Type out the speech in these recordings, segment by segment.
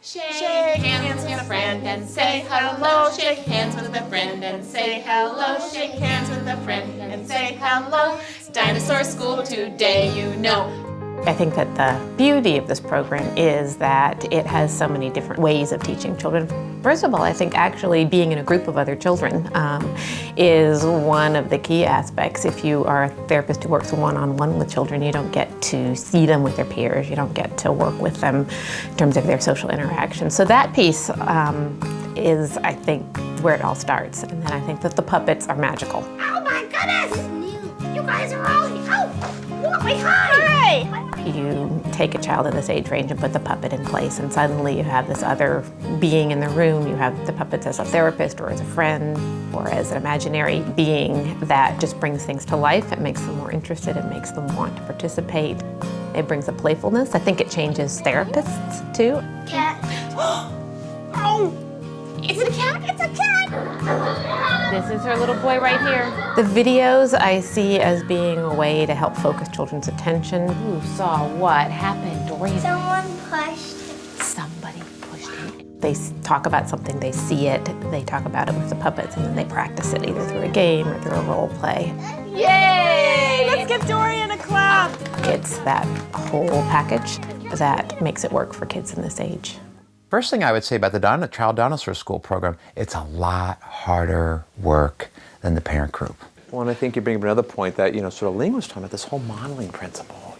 Shake hands with a friend and say hello. Shake hands with a friend and say hello. Shake hands with a friend and say hello. It's dinosaur school today, you know. I think that the beauty of this program is that it has so many different ways of teaching children. First of all, I think actually being in a group of other children is one of the key aspects. If you are a therapist who works one-on-one with children, you don't get to see them with their peers. You don't get to work with them in terms of their social interaction. So that piece is, I think, where it all starts. And then I think that the puppets are magical. Oh my goodness! You guys are all, hi! You take a child of this age range and put the puppet in place, and suddenly you have this other being in the room. You have the puppets as a therapist or as a friend or as an imaginary being that just brings things to life. It makes them more interested. It makes them want to participate. It brings a playfulness. I think it changes therapists too. Cat. Oh, is it a cat? It's a cat! This is her little boy right here. The videos I see as being a way to help focus children's attention. Who saw what happened, Dory? Someone pushed. Somebody pushed him. They talk about something, they see it, they talk about it with the puppets, and then they practice it either through a game or through a role play. Yay! Let's give Dorian a clap! It's that whole package that makes it work for kids in this age. First thing I would say about the Child Dinosaur School program, it's a lot harder work than the parent group. Well, and I think you bring up another point that, sort of Ling was talking about, this whole modeling principle.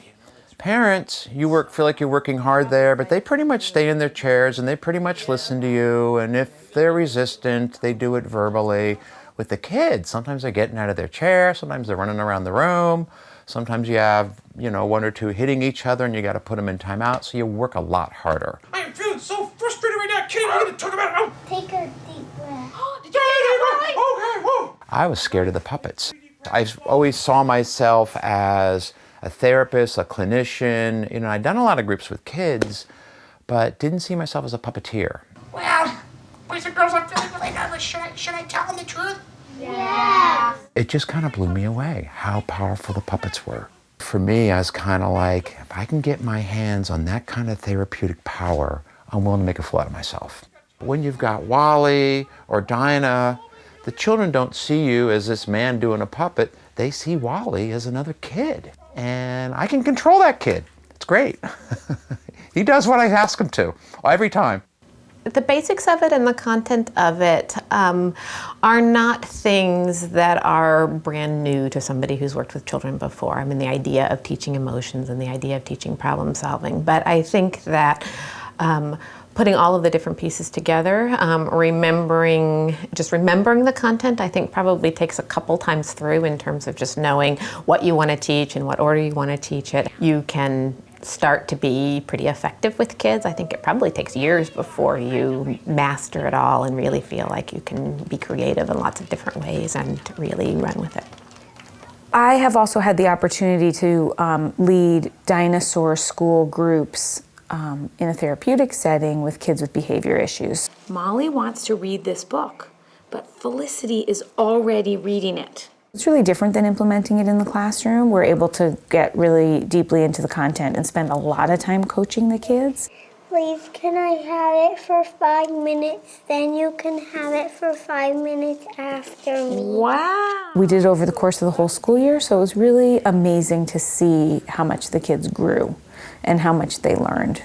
Parents, feel like you're working hard there, but they pretty much stay in their chairs and they pretty much listen to you, and if they're resistant, they do it verbally. With the kids, sometimes they're getting out of their chair, sometimes they're running around the room, sometimes you have, one or two hitting each other and you got to put them in timeout, so you work a lot harder. I am feeling so frustrated right now. Can't even talk about it. Oh. Take a deep breath. Did you get it right? Okay, whoa. I was scared of the puppets. I always saw myself as a therapist, a clinician. I'd done a lot of groups with kids, but didn't see myself as a puppeteer. Well, boys and girls, I'm feeling really nervous. Should I tell them the truth? Yeah. It just kind of blew me away how powerful the puppets were. For me, I was kind of like, if I can get my hands on that kind of therapeutic power, I'm willing to make a fool out of myself. When you've got Wally or Dina, the children don't see you as this man doing a puppet. They see Wally as another kid. And I can control that kid. It's great. He does what I ask him to, every time. The basics of it and the content of it are not things that are brand new to somebody who's worked with children before. I mean, the idea of teaching emotions and the idea of teaching problem solving. But I think that putting all of the different pieces together, remembering the content, I think probably takes a couple times through in terms of just knowing what you want to teach and what order you want to teach it. You can start to be pretty effective with kids. I think it probably takes years before you master it all and really feel like you can be creative in lots of different ways and really run with it. I have also had the opportunity to lead dinosaur school groups in a therapeutic setting with kids with behavior issues. Molly wants to read this book, but Felicity is already reading it. It's really different than implementing it in the classroom. We're able to get really deeply into the content and spend a lot of time coaching the kids. Please, can I have it for 5 minutes? Then you can have it for 5 minutes after me. Wow. We did it over the course of the whole school year, so it was really amazing to see how much the kids grew and how much they learned.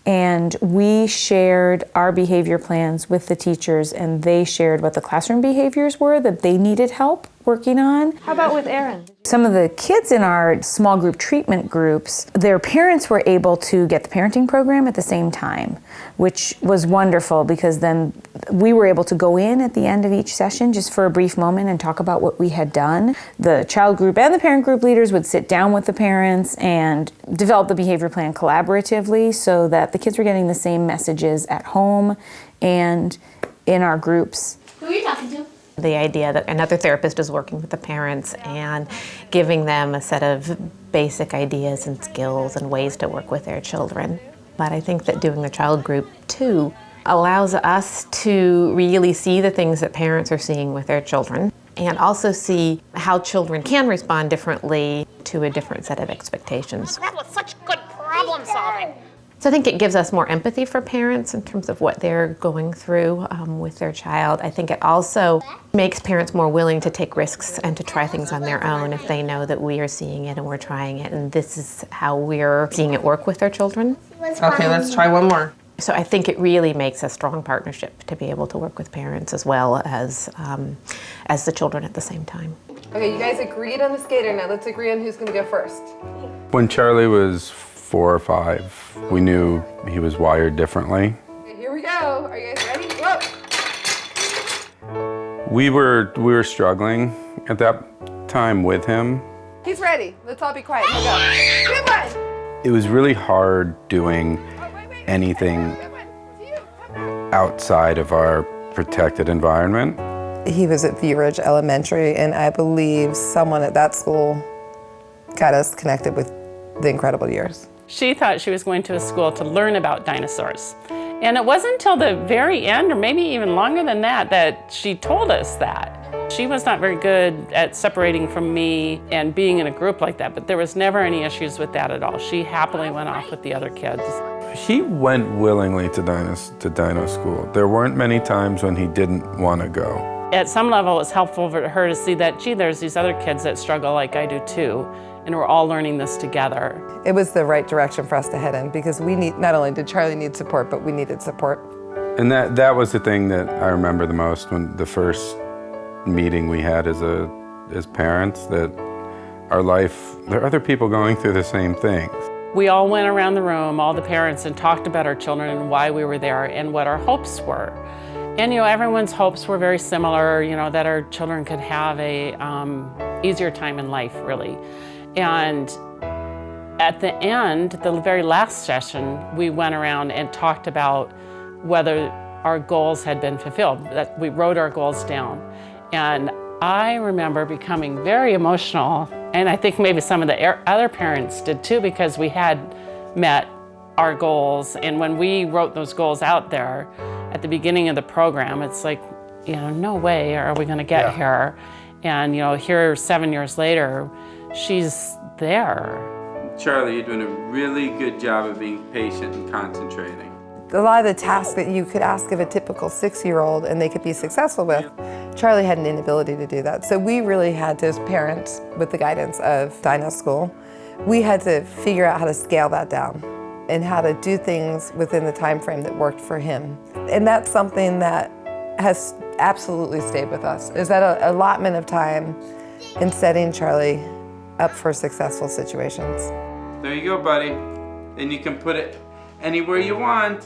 And we shared our behavior plans with the teachers, and they shared what the classroom behaviors were that they needed help working on. How about with Erin? Some of the kids in our small group treatment groups, their parents were able to get the parenting program at the same time, which was wonderful because then we were able to go in at the end of each session just for a brief moment and talk about what we had done. The child group and the parent group leaders would sit down with the parents and develop the behavior plan collaboratively so that the kids were getting the same messages at home and in our groups. Who are you talking to? The idea that another therapist is working with the parents and giving them a set of basic ideas and skills and ways to work with their children. But I think that doing the child group too allows us to really see the things that parents are seeing with their children and also see how children can respond differently to a different set of expectations. That was such good problem solving. So I think it gives us more empathy for parents in terms of what they're going through with their child. I think it also makes parents more willing to take risks and to try things on their own if they know that we are seeing it and we're trying it, and this is how we're seeing it work with their children. Okay, let's try one more. So I think it really makes a strong partnership to be able to work with parents as well as the children at the same time. Okay, you guys agreed on the skater. Now let's agree on who's going to go first. When Charlie was 4 or 5, we knew he was wired differently. Okay, here we go. Are you guys ready? Whoa! We were struggling at that time with him. He's ready. Let's all be quiet. Here we go. Good one. It was really hard doing anything outside of our protected environment. He was at View Ridge Elementary, and I believe someone at that school got us connected with the incredible years. She thought she was going to a school to learn about dinosaurs. And it wasn't until the very end, or maybe even longer than that, that she told us that. She was not very good at separating from me and being in a group like that, but there was never any issues with that at all. She happily went off with the other kids. He went willingly to Dino school. There weren't many times when he didn't want to go. At some level, it's helpful for her to see that, gee, there's these other kids that struggle like I do too, and we're all learning this together. It was the right direction for us to head in because not only did Charlie need support, but we needed support. And that was the thing that I remember the most, when the first meeting we had as parents, that our life, there are other people going through the same things. We all went around the room, all the parents, and talked about our children and why we were there and what our hopes were. And everyone's hopes were very similar, that our children could have a easier time in life, really. And at the end, the very last session, we went around and talked about whether our goals had been fulfilled, that we wrote our goals down. And I remember becoming very emotional, and I think maybe some of the other parents did too, because we had met our goals. And when we wrote those goals out there at the beginning of the program, it's like, no way are we gonna get here. And here 7 years later, she's there. Charlie, you're doing a really good job of being patient and concentrating. A lot of the tasks that you could ask of a typical 6-year-old and they could be successful with, Charlie had an inability to do that. So we really had to, as parents, with the guidance of Dina School, we had to figure out how to scale that down and how to do things within the time frame that worked for him. And that's something that has absolutely stayed with us, is that allotment of time in setting Charlie up for successful situations. There you go, buddy. And you can put it anywhere you want.